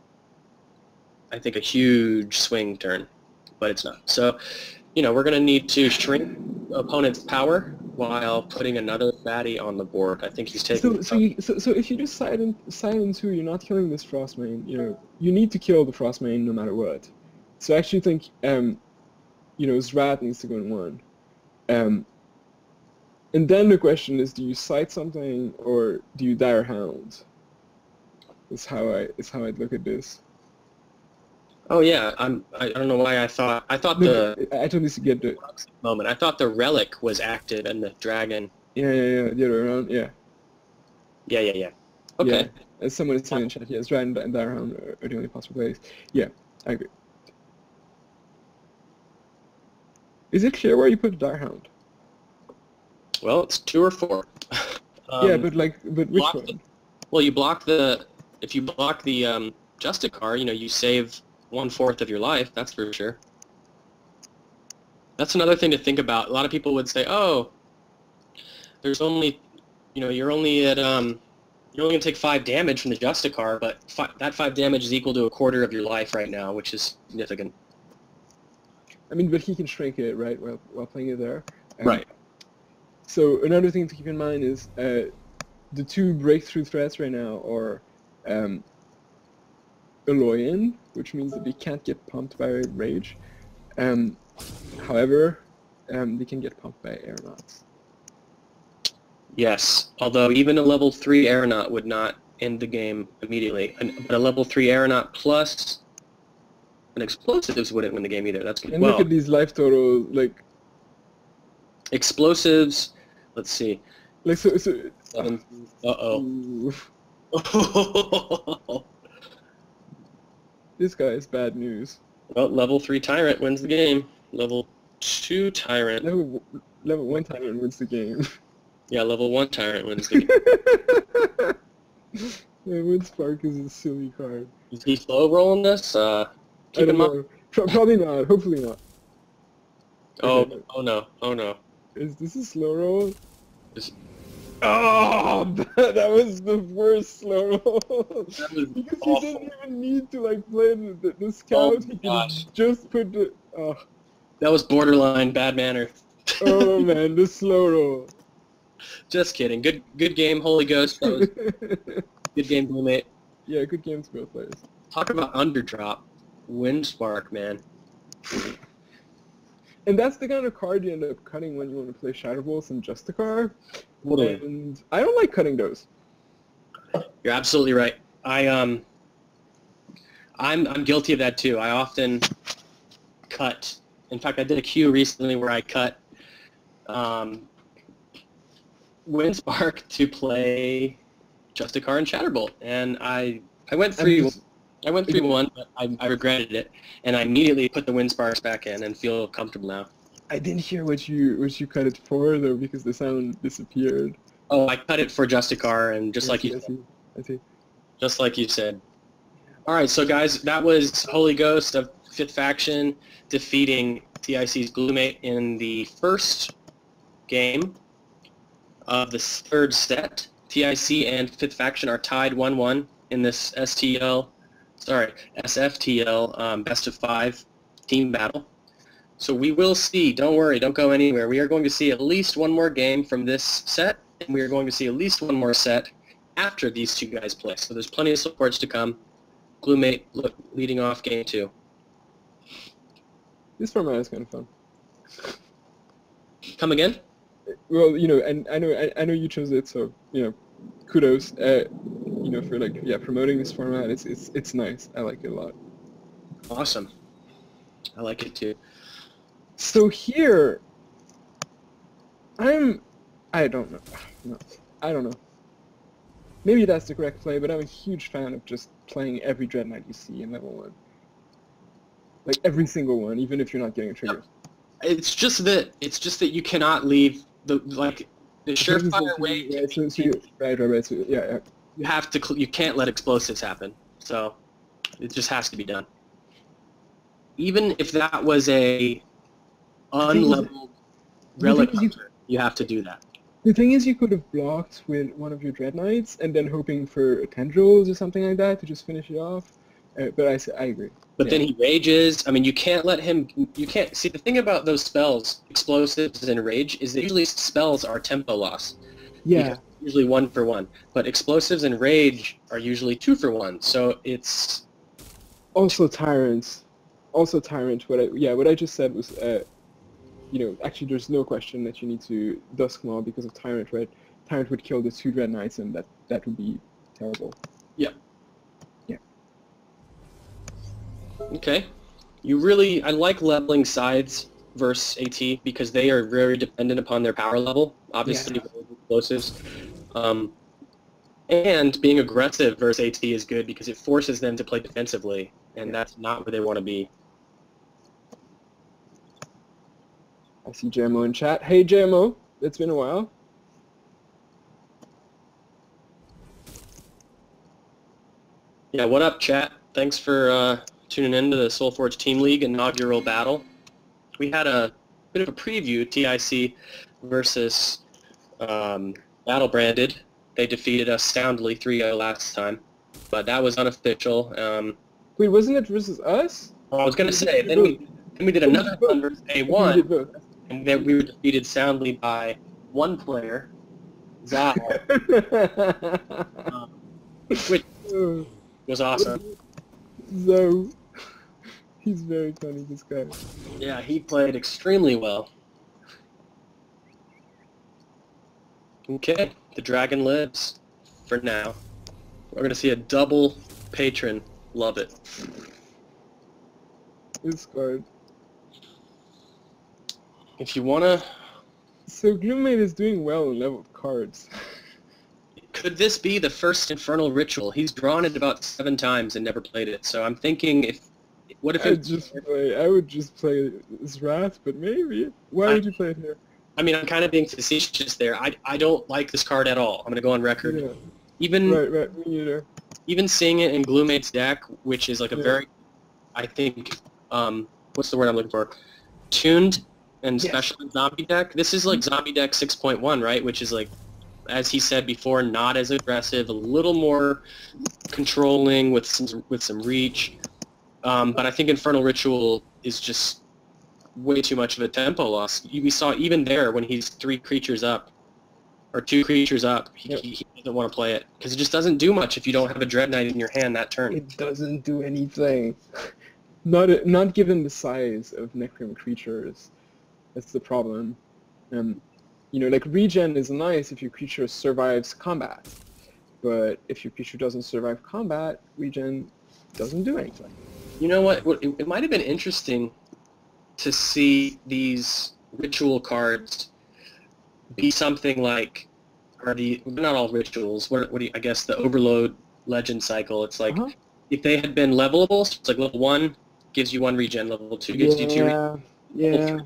I think, a huge swing turn. But it's not. So, we're going to need to shrink opponent's power while putting another fatty on the board. I think he's taking... So if you just silence 2, you're not killing this Frostmane. You need to kill the Frostmane no matter what. So I actually think, Zrat needs to go in 1. And then the question is, do you sight something or do you Dire Hound? Is how I'd look at this. Oh yeah, I don't know why I thought I totally get the moment. I thought the Relic was active and the Dragon. Yeah, the other way around, yeah. Yeah. Okay. Yeah. As someone is saying in chat, yes, Dragon and Dire Hound are the only possible plays. Yeah, I agree. Is it clear where you put Dire Hound? Well, it's 2 or 4. Yeah, but which one? Well, if you block the Justicar, you save 1/4 of your life. That's for sure. That's another thing to think about. A lot of people would say, "Oh, there's only, you're only at you're only gonna take 5 damage from the Justicar, but that 5 damage is equal to 1/4 of your life right now, which is significant." I mean, but he can shrink it, right, while playing it there. Right. So another thing to keep in mind is the 2 breakthrough threats right now are Aloyan, which means that they can't get pumped by Rage. However, they can get pumped by Aeronauts. Yes, although even a level 3 Aeronaut would not end the game immediately. But a level 3 Aeronaut plus an Explosives wouldn't win the game either. That's good. And look at these life totals, like... Explosives, let's see. Like, so... Uh-oh. This guy is bad news. Well, level 3 Tyrant wins the game. Level 2 Tyrant... Level 1 Tyrant wins the game. Yeah, level 1 Tyrant wins the game. Yeah, Windspark is a silly card. Is he slow rolling this? Keep him up. Probably not. Hopefully not. Oh no. Is this a slow roll? Oh, that was the worst slow roll. That was because awful. he didn't even need to play the scout. He could just put the. Oh. That was borderline bad manner. Oh man, the slow roll. Just kidding. Good game, Holy Ghost. That was good game, Blue. Yeah, good game to both players. Talk about underdrop. Windspark, man. And that's the kind of card you end up cutting when you want to play Shadow Bolts and Justicar. Totally. And I don't like cutting those. You're absolutely right. I'm guilty of that too. I often cut. In fact, I did a queue recently where I cut Windspark to play Justicar and Chatterbolt, and I went 3-1, but I regretted it, and I immediately put the Windsparks back in and feel comfortable now. I didn't hear what you cut it for though, because the sound disappeared. Oh, I cut it for Justicar, and just like you said. I see. Just like you said. All right, so guys, that was Holy Ghost of 5th Faction defeating TIC's Gloomate in the first game of the 3rd set. TIC and 5th Faction are tied 1-1 in this SFTL best of 5 team battle. So we will see, don't worry, don't go anywhere. We are going to see at least one more game from this set, and we are going to see at least one more set after these two guys play. So there's plenty of supports to come. Gloomate leading off game 2. This format is kind of fun. Come again? Well, and I know you chose it, so kudos. For promoting this format. It's nice. I like it a lot. Awesome. I like it too. So here, I don't know. No, I don't know. Maybe that's the correct play, but I'm a huge fan of just playing every Dread Knight you see in level 1. Like every single one, even if you're not getting a trigger. It's just that you cannot leave the surefire way. Right. So, yeah. You can't let explosives happen. So it just has to be done. Even if that was a unleveled relic hunter, you have to do that. The thing is, you could have blocked with one of your Dread Knights and then hoping for tendrils or something like that to just finish it off. But I agree. But then he rages. I mean, you can't let him. You can't see the thing about those spells, explosives and rage, is that usually spells are tempo loss. Yeah. Usually 1 for 1, but explosives and rage are usually 2 for 1. So it's also tyrants. Also tyrant. What I just said was, actually there's no question that you need to Duskmaw because of tyrant. Right? Tyrant would kill the 2 Dread Knights, and that would be terrible. Yeah. Yeah. Okay. I like leveling sides versus AT because they are very dependent upon their power level. Obviously, with explosives. And being aggressive versus AT is good because it forces them to play defensively, and that's not where they want to be. I see JMO in chat. Hey JMO, it's been a while. Yeah, what up, chat? Thanks for tuning in to the Soulforge Team League inaugural battle. We had a bit of a preview, TIC versus Battle Branded. They defeated us soundly 3-0 last time, but that was unofficial. Wait, wasn't it versus us? I was going to say, then we did another one versus A1, and then we were defeated soundly by one player, Zal, which was awesome. So, he's very funny, this guy. Yeah, he played extremely well. Okay, the dragon lives for now. We're going to see a double patron. Love it. This card. If you want to... So Gloomate is doing well in leveled cards. Could this be the first Infernal Ritual? He's drawn it about 7 times and never played it. So I'm thinking, what if I would just play this Wrath, but maybe. Why would you play it here? I mean, I'm kind of being facetious there. I don't like this card at all. I'm going to go on record. Yeah. Even right, me neither. Even seeing it in Gloomate's deck, which is like a very, I think, what's the word I'm looking for? Tuned and special zombie deck. This is like zombie deck 6.1, right? Which is like, as he said before, not as aggressive, a little more controlling with some reach. But I think Infernal Ritual is just way too much of a tempo loss. We saw even there when he's 3 creatures up, or 2 creatures up, he doesn't want to play it. Because it just doesn't do much if you don't have a Dread Knight in your hand that turn. It doesn't do anything. Not given the size of Necrom creatures. That's the problem. Like regen is nice if your creature survives combat. But if your creature doesn't survive combat, regen doesn't do anything. You know what? It might have been interesting to see these ritual cards be something like, they're not all rituals. What do you, I guess the Overload Legend cycle. It's like if they had been levelable, so it's like level 1 gives you 1 regen, level 2 gives you 2 regen, yeah.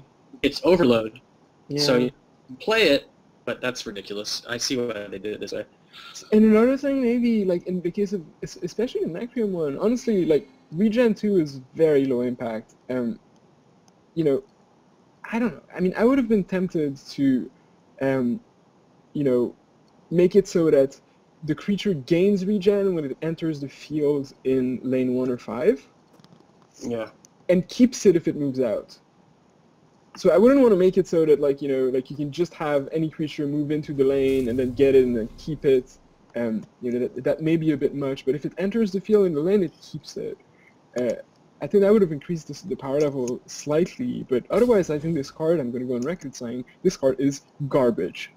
it's Overload. Yeah. So you play it, but that's ridiculous. I see why they did it this way. And another thing, maybe, like, in the case of, especially the Necrium one, honestly, like, Regen 2 is very low impact. You know, I don't know. I mean, I would have been tempted to, you know, make it so that the creature gains regen when it enters the field in lane 1 or 5. Yeah. And keeps it if it moves out. So I wouldn't want to make it so that, like, you know, like you can just have any creature move into the lane and then get it and then keep it. You know, that may be a bit much, but if it enters the field in the lane, it keeps it. I think that would have increased the power level slightly, but otherwise I think this card, I'm going to go on record saying, this card is garbage.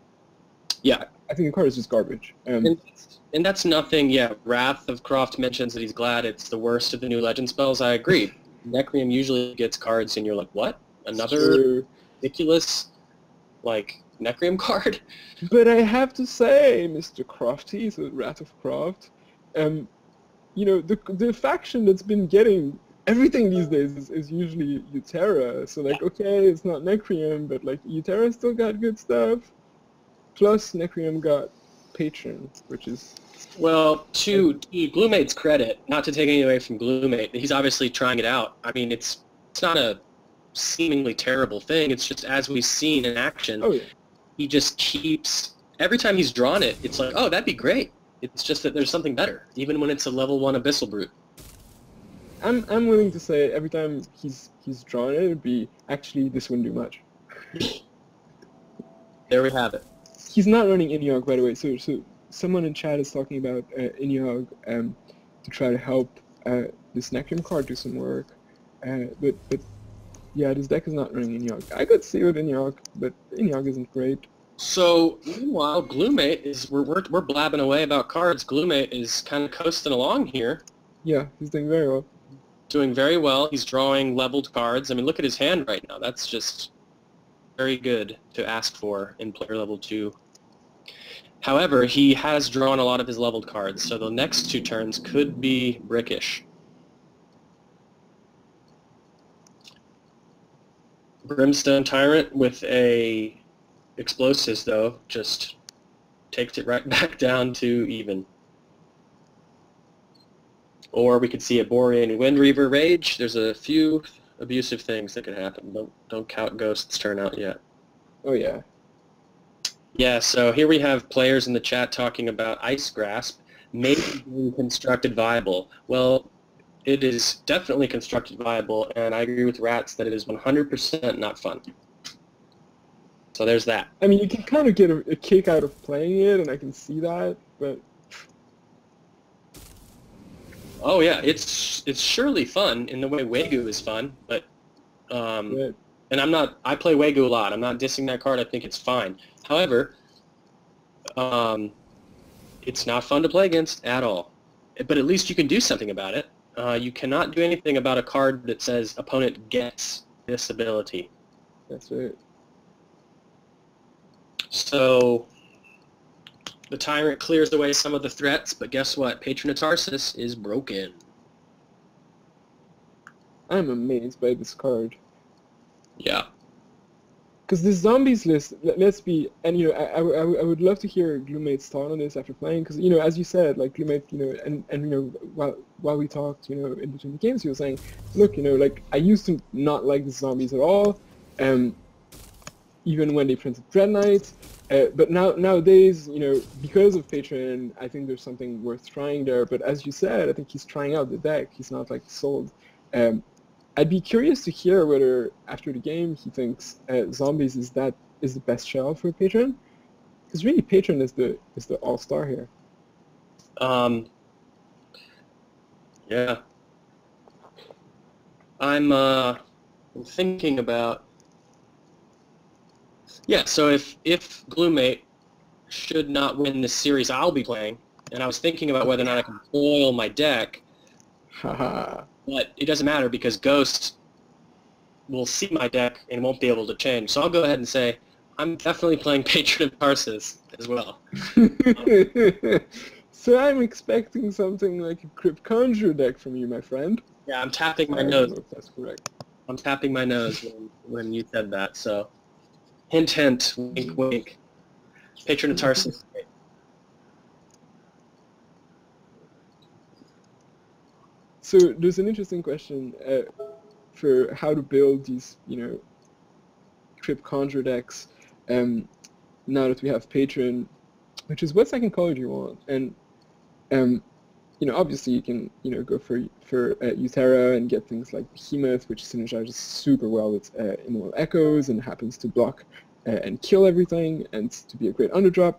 Yeah. I think the card is just garbage. And that's nothing, yeah, Wrath of Croft mentions that he's glad it's the worst of the new Legend spells. I agree. Necrium usually gets cards and you're like, what? Another ridiculous, like, Necrium card? But I have to say, Mr. Crofty, so Wrath of Croft, you know, the faction that's been getting everything these days is usually Utera. So, like, okay, it's not Necrium, but, like, Utera still got good stuff. Plus, Necrium got Patron, which is... Well, to Gloommate's credit, not to take anything away from Gloommate, he's obviously trying it out. I mean, it's not a seemingly terrible thing. It's just, as we've seen in action, he just keeps... Every time he's drawn it, it's like, oh, that'd be great. It's just that there's something better, even when it's a level 1 Abyssal Brute. I'm willing to say every time he's drawn it, it'd be, actually, this wouldn't do much. There we have it. He's not running Inyog, by the way, so someone in chat is talking about Inyog to try to help this Necrium card do some work. But yeah, this deck is not running Inyog. I could see with Inyog, but Inyog isn't great. So, meanwhile, Gloommate is, we're blabbing away about cards. Gloommate is kind of coasting along here. Yeah, he's doing very well. Doing very well. He's drawing leveled cards. I mean, look at his hand right now. That's just very good to ask for in player level 2. However, he has drawn a lot of his leveled cards, so the next 2 turns could be brickish. Brimstone Tyrant with a Explosives, though, just takes it right back down to even. Or we could see a Borean and Windreaver Rage. There's a few abusive things that could happen. Don't count Ghost's turn out yet. Oh, yeah. Yeah, so here we have players in the chat talking about Ice Grasp maybe being constructed viable. Well, it is definitely constructed viable, and I agree with Rats that it is 100% not fun. So there's that. I mean, you can kind of get a kick out of playing it, and I can see that, but... Oh yeah, it's surely fun in the way Wegu is fun, but... And I play Wegu a lot. I'm not dissing that card. I think it's fine. However, it's not fun to play against at all. But at least you can do something about it. You cannot do anything about a card that says opponent gets this ability. That's right. So the Tyrant clears away some of the threats, but guess what? Patron of Tarsus is broken. I'm amazed by this card. Yeah. Because this zombies list, let's be, and you know, I would love to hear Gloommate's thought on this after playing, because you know, as you said, like Gloommate, you know, and you know, while we talked, you know, in between the games, he was saying, look, you know, like I used to not like the zombies at all, even when they printed Dread Knights, but nowadays, you know, because of Patreon, I think there's something worth trying there. But as you said, I think he's trying out the deck. He's not like sold. I'd be curious to hear whether after the game he thinks zombies is the best shell for Patreon, because really Patreon is the all-star here. Yeah. I'm thinking about. Yeah, so if Gloommate should not win this series I'll be playing, and I was thinking about whether or not I can foil my deck, Haha. but it doesn't matter because Ghost will see my deck and won't be able to change. So I'll go ahead and say I'm definitely playing Patron of Tarsus as well. So I'm expecting something like a Crypt Conjure deck from you, my friend. Yeah, I'm tapping my I don't nose. know if that's correct. I'm tapping my nose when you said that. So hint, hint, wink, wink. Patron of Tarsus. So there's an interesting question for how to build these, Crypt Conjure decks. Now that we have Patron, which is what second color do you want? And obviously you can go for Euthera and get things like Behemoth, which synergizes super well with Immortal Echoes and happens to block and kill everything and to be a great underdrop.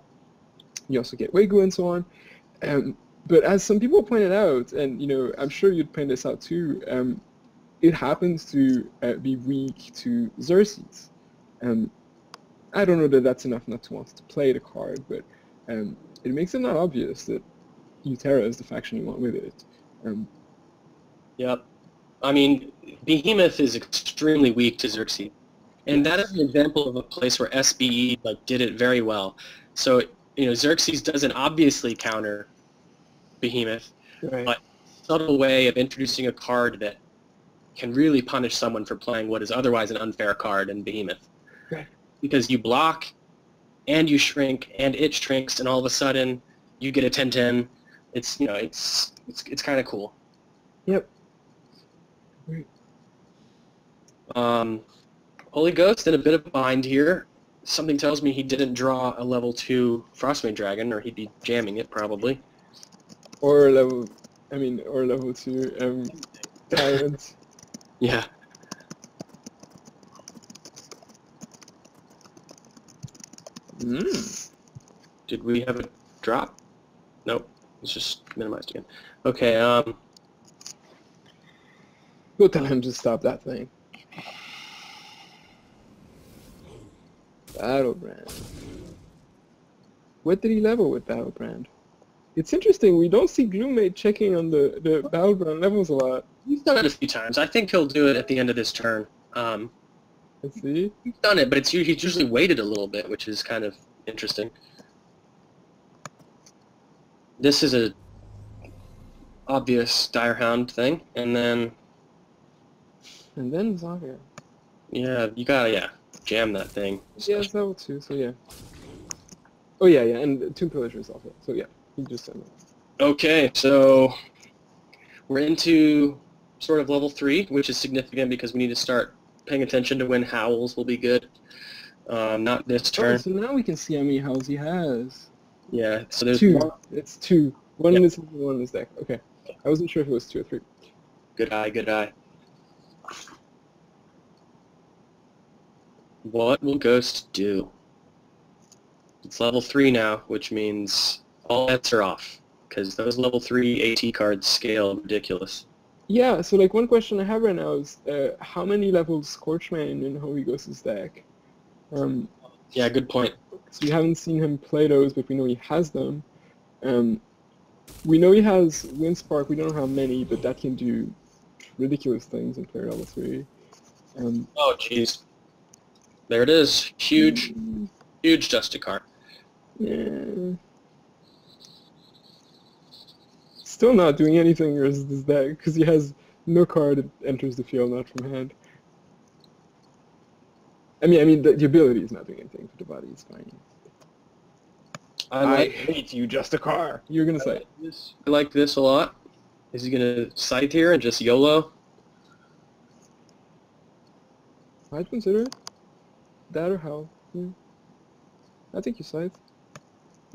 You also get Wegu and so on. But as some people pointed out, and I'm sure you'd point this out too, it happens to be weak to Xerxes. I don't know that that's enough not to want to play the card, but it makes it not obvious that Euthera is the faction you want with it. Yep. I mean, Behemoth is extremely weak to Xerxes. And that is an example of a place where SBE did it very well. So, Xerxes doesn't obviously counter Behemoth, Right. but a subtle way of introducing a card that can really punish someone for playing what is otherwise an unfair card in Behemoth. Right. Because you block, and you shrink, and it shrinks, and all of a sudden you get a 10-10. It's it's kind of cool. Yep. Great. Holy Ghost in a bit of a bind here. Something tells me he didn't draw a level 2 Frostmane Dragon, or he'd be jamming it probably. Or level 2 Tyrant. Yeah. Did we have a drop? Nope. It's just minimized again. Okay, Go tell him to stop that thing. Battlebrand. What did he level with Battlebrand? It's interesting, we don't see Gloommate checking on the Battlebrand levels a lot. he's done it a few times. I think he'll do it at the end of this turn. Let's see. He's done it, but he's usually waited a little bit, which is kind of interesting. This is a obvious Direhound thing, and then Zaga. yeah, you gotta jam that thing. Yeah, it's level 2, so yeah. Oh yeah, and Tomb Pillagers also. So yeah, you just said that. Okay, so we're into sort of level 3, which is significant because we need to start paying attention to when Howls will be good. Not this turn. Oh, so now we can see how many Howls he has. Yeah, so there's 2. one. It's 2. One Yep. in this one in this deck. Okay. I wasn't sure if it was 2 or 3. Good eye, good eye. What will Ghost do? It's level 3 now, which means all bets are off, because those level 3 AT cards scale ridiculous. Yeah, so one question I have right now is how many levels Scorchmane in Holy Ghost's deck? Yeah, good point. So we haven't seen him play those, but we know he has them. We know he has Windspark, we don't know how many, but that can do ridiculous things in player level 3. Oh, jeez. There it is. Huge Justicar. Yeah. Still not doing anything versus this deck, because he has no card that enters the field, not from hand. I mean, the ability is not doing anything, but the body is fine. I hate you, Justicar. You're gonna say. I like this a lot. Is he gonna scythe here and just YOLO? I'd consider it. That or how. Yeah. I think you scythe.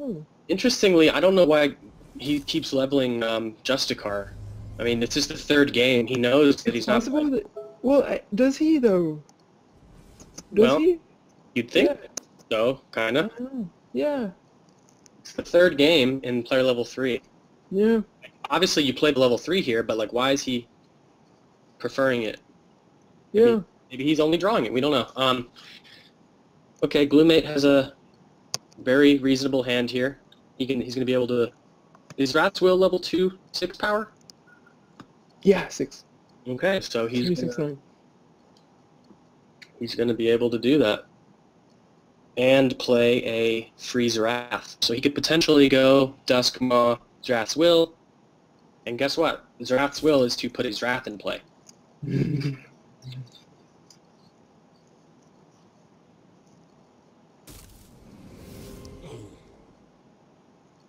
Oh. Interestingly, I don't know why he keeps leveling Justicar. I mean, it's just the third game. He knows that he's not... Possible that, well, does he, though? Does he? You'd think so, kind of. Yeah. It's the third game in player level 3. Yeah. Obviously, you played level 3 here, but, why is he preferring it? Yeah. Maybe he's only drawing it. We don't know. Okay, Gloommate has a very reasonable hand here. He's going to be able to... Is Rat's Will level 2 6 power? Yeah, 6. Okay, so he's 3, 6, 9. he's going to be able to do that. And play a free Zerath. So he could potentially go Duskmaw, Zerath's Will, and guess what? Zerath's Will is to put his Wrath in play.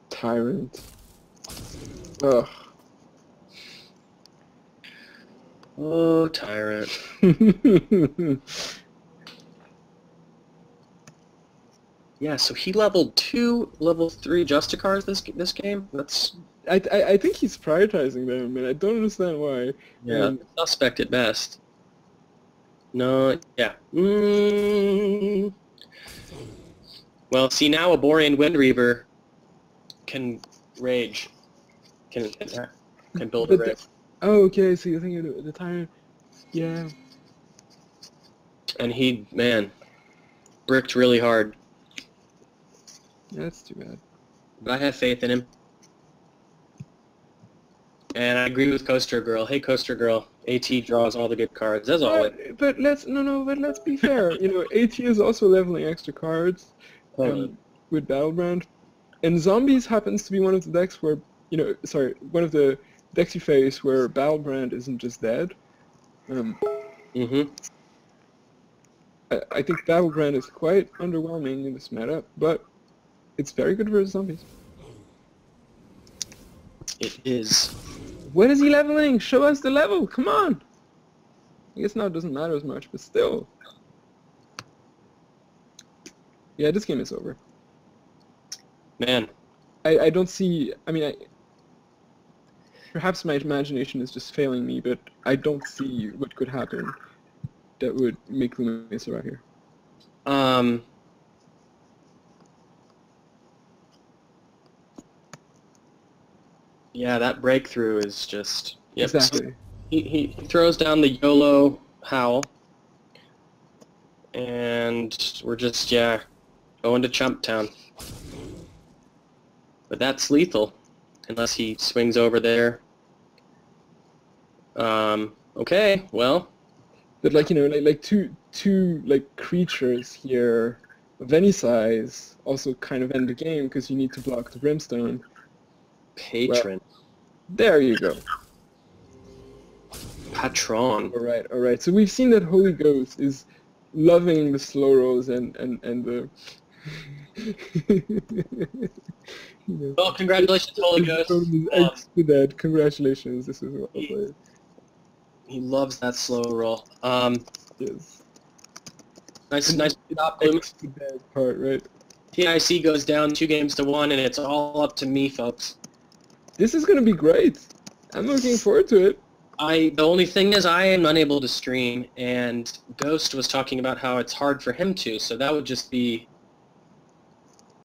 Tyrant. Ugh. Oh, Tyrant. Yeah, so he leveled 2 level 3 Justicars this game. That's I think he's prioritizing them, and I don't understand why. Suspect at best. No, yeah. Well, see, now a Borean Windreaver can rage. Can build a rage. Oh, okay, so you're thinking of the Tyrant. Yeah. And he, man, bricked really hard. That's too bad. But I have faith in him. And I agree with Coaster Girl. Hey, Coaster Girl, AT draws all the good cards, as always. But let's be fair. AT is also leveling extra cards with Battlebrand. And Zombies happens to be one of the decks where, one of the decks you face where Battlebrand isn't just dead. I think Battlebrand is quite underwhelming in this meta, but it's very good versus Zombies. It is. What is he leveling? Show us the level. Come on. I guess now it doesn't matter as much, but still. Yeah, this game is over. Man. I don't see... perhaps my imagination is just failing me, but I don't see what could happen that would make Luma Mesa right here. Yeah, that breakthrough is just... Yep. Exactly. He throws down the YOLO Howl, and we're just, going to Chump Town. But that's lethal, unless he swings over there. Okay, well... But like two creatures here of any size also kind of end the game because you need to block the Brimstone. Patron. Well, there you go. Patron. All right. So we've seen that Holy Ghost is loving the slow rolls and the... Well, congratulations, Holy Ghost. Congratulations, this is well played. He loves that slow roll. Yes. Nice stop, Bloom. The bad part, right? TIC goes down 2-1, and it's all up to me, folks. This is gonna be great. I'm looking forward to it. The only thing is I am unable to stream, and Ghost was talking about how it's hard for him to, so that would just be